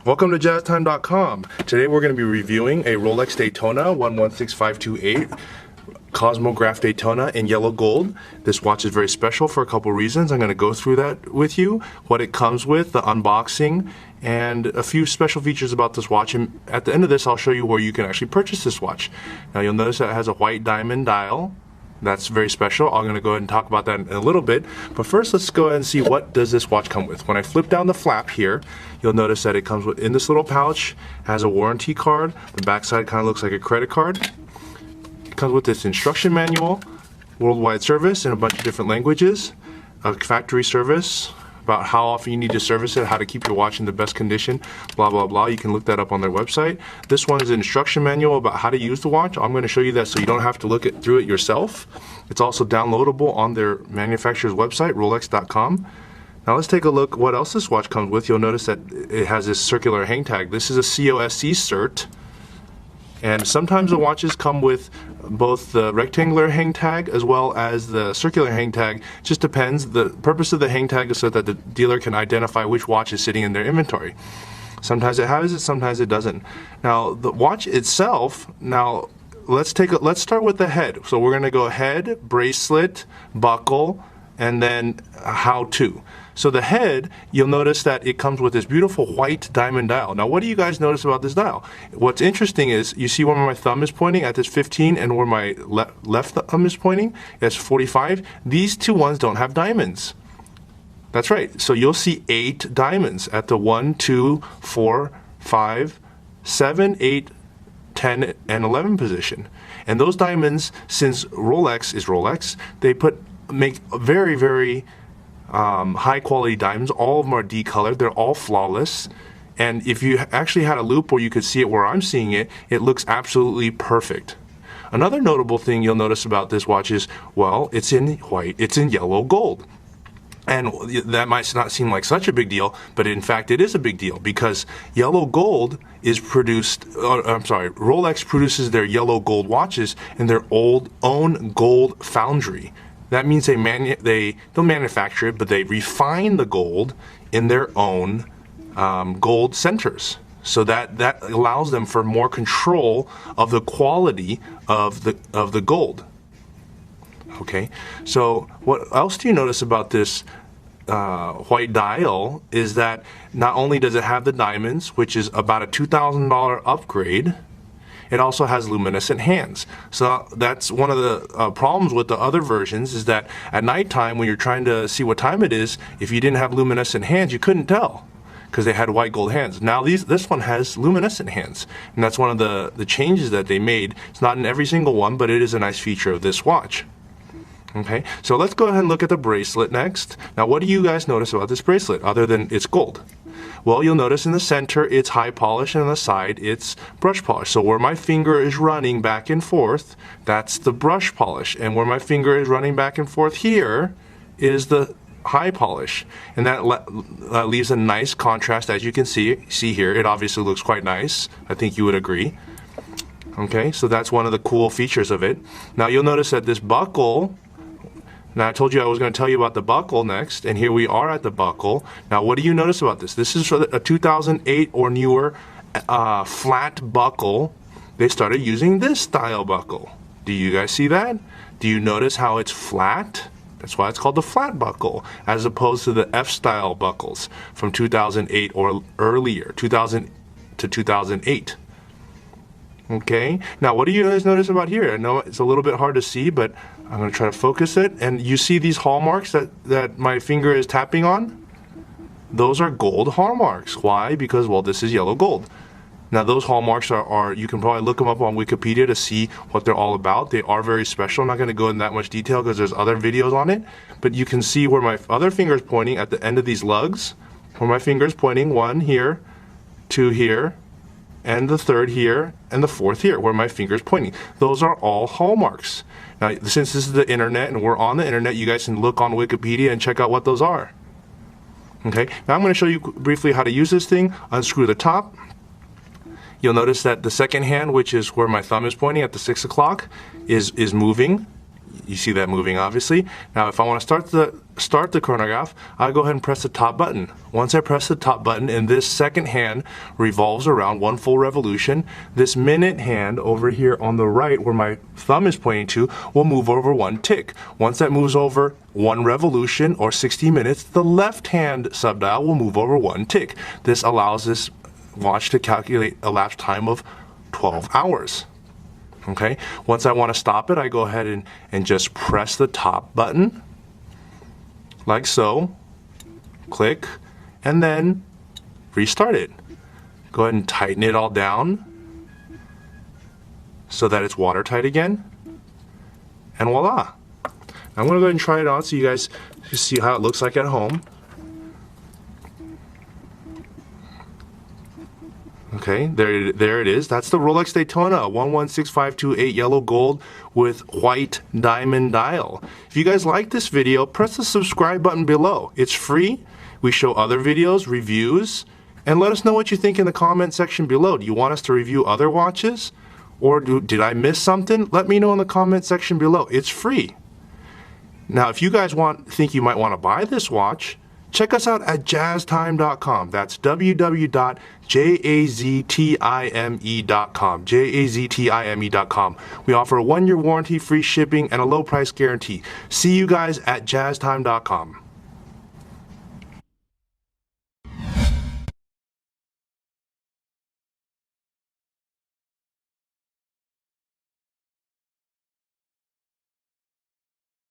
Welcome to jazztime.com. Today we're going to be reviewing a Rolex Daytona 116528 Cosmograph Daytona in yellow gold. This watch is very special for a couple reasons. I'm going to go through that with you, what it comes with, the unboxing, and a few special features about this watch. And at the end of this, I'll show you where you can actually purchase this watch. Now you'll notice that it has a white diamond dial. That's very special. I'm going to go ahead and talk about that in a little bit. But first, let's go ahead and see what does this watch come with. When I flip down the flap here, you'll notice that it comes with, in this little pouch, has a warranty card. The backside kind of looks like a credit card. It comes with this instruction manual, worldwide service in a bunch of different languages, a factory service about how often you need to service it, how to keep your watch in the best condition, blah, blah, blah. You can look that up on their website. This one is an instruction manual about how to use the watch. I'm going to show you that so you don't have to look through it yourself. It's also downloadable on their manufacturer's website, Rolex.com. Now let's take a look what else this watch comes with. You'll notice that it has this circular hang tag. This is a COSC cert. And sometimes the watches come with both the rectangular hang tag as well as the circular hang tag. Just depends. The purpose of the hang tag is so that the dealer can identify which watch is sitting in their inventory. Sometimes it has it, sometimes it doesn't. Now the watch itself, let's start with the head. So we're going to go head, bracelet, buckle, and then how to. So the head, you'll notice that it comes with this beautiful white diamond dial. Now what do you guys notice about this dial? What's interesting is, you see where my thumb is pointing at this 15 and where my left thumb is pointing, that's 45. These two ones don't have diamonds. That's right. So you'll see 8 diamonds at the 1, 2, 4, 5, 7, 8, 10, and 11 position. And those diamonds, since Rolex is Rolex, they make very, very high quality diamonds. All of them are decolored. They're all flawless. And if you actually had a loop where you could see it where I'm seeing it, it looks absolutely perfect. Another notable thing you'll notice about this watch is, well, it's in white, it's in yellow gold. And that might not seem like such a big deal, but in fact it is a big deal, because yellow gold is Rolex produces their yellow gold watches in their own gold foundry. That means they don't manufacture it, but they refine the gold in their own gold centers. So that allows them for more control of the quality of the gold. Okay, so what else do you notice about this white dial is that not only does it have the diamonds, which is about a $2,000 upgrade, it also has luminescent hands. So that's one of the problems with the other versions, is that at nighttime when you're trying to see what time it is, if you didn't have luminescent hands, you couldn't tell because they had white gold hands. Now this one has luminescent hands, and that's one of the changes that they made. It's not in every single one, but it is a nice feature of this watch. Okay, so let's go ahead and look at the bracelet next. Now what do you guys notice about this bracelet other than it's gold? Well, you'll notice in the center it's high polish, and on the side it's brush polish. So where my finger is running back and forth, that's the brush polish, and where my finger is running back and forth here is the high polish, and that leaves a nice contrast. As you can see here, it obviously looks quite nice. I think you would agree. Okay, so that's one of the cool features of it. Now you'll notice that this buckle, now I told you I was going to tell you about the buckle next, and here we are at the buckle. Now what do you notice about this? This is for a 2008 or newer flat buckle. They started using this style buckle. Do you guys see that? Do you notice how it's flat? That's why it's called the flat buckle, as opposed to the F-style buckles from 2008 or earlier, 2000 to 2008. Okay, now what do you guys notice about here? I know it's a little bit hard to see, but I'm going to try to focus it. And you see these hallmarks that my finger is tapping on? Those are gold hallmarks. Why? Because, well, this is yellow gold. Now those hallmarks are you can probably look them up on Wikipedia to see what they're all about. They are very special. I'm not going to go in that much detail because there's other videos on it. But you can see where my other finger is pointing at the end of these lugs. Where my finger is pointing, 1 here, 2 here, and the 3rd here, and the 4th here, where my finger is pointing. Those are all hallmarks. Now, since this is the internet and we're on the internet, you guys can look on Wikipedia and check out what those are. Okay, now I'm going to show you briefly how to use this thing. Unscrew the top. You'll notice that the second hand, which is where my thumb is pointing at the 6 o'clock, is moving. You see that moving, obviously. Now, if I want to start the chronograph, I go ahead and press the top button. Once I press the top button and this second hand revolves around 1 full revolution, this minute hand over here on the right where my thumb is pointing to will move over 1 tick. Once that moves over 1 revolution or 60 minutes, the left hand subdial will move over 1 tick. This allows this watch to calculate a elapsed time of 12 hours. Okay, once I want to stop it, I go ahead and just press the top button, like so, click, and then restart it. Go ahead and tighten it all down so that it's watertight again, and voila. I'm going to go ahead and try it on so you guys can see how it looks like at home. Okay, there it is. That's the Rolex Daytona 116528 yellow gold with white diamond dial. If you guys like this video, press the subscribe button below. It's free. We show other videos, reviews, and let us know what you think in the comment section below. Do you want us to review other watches? Or did I miss something? Let me know in the comment section below. It's free. Now, if you guys think you might want to buy this watch, check us out at jazztime.com. That's www.jaztime.com. jaztime.com. We offer a 1-year warranty, free shipping, and a low price guarantee. See you guys at jazztime.com.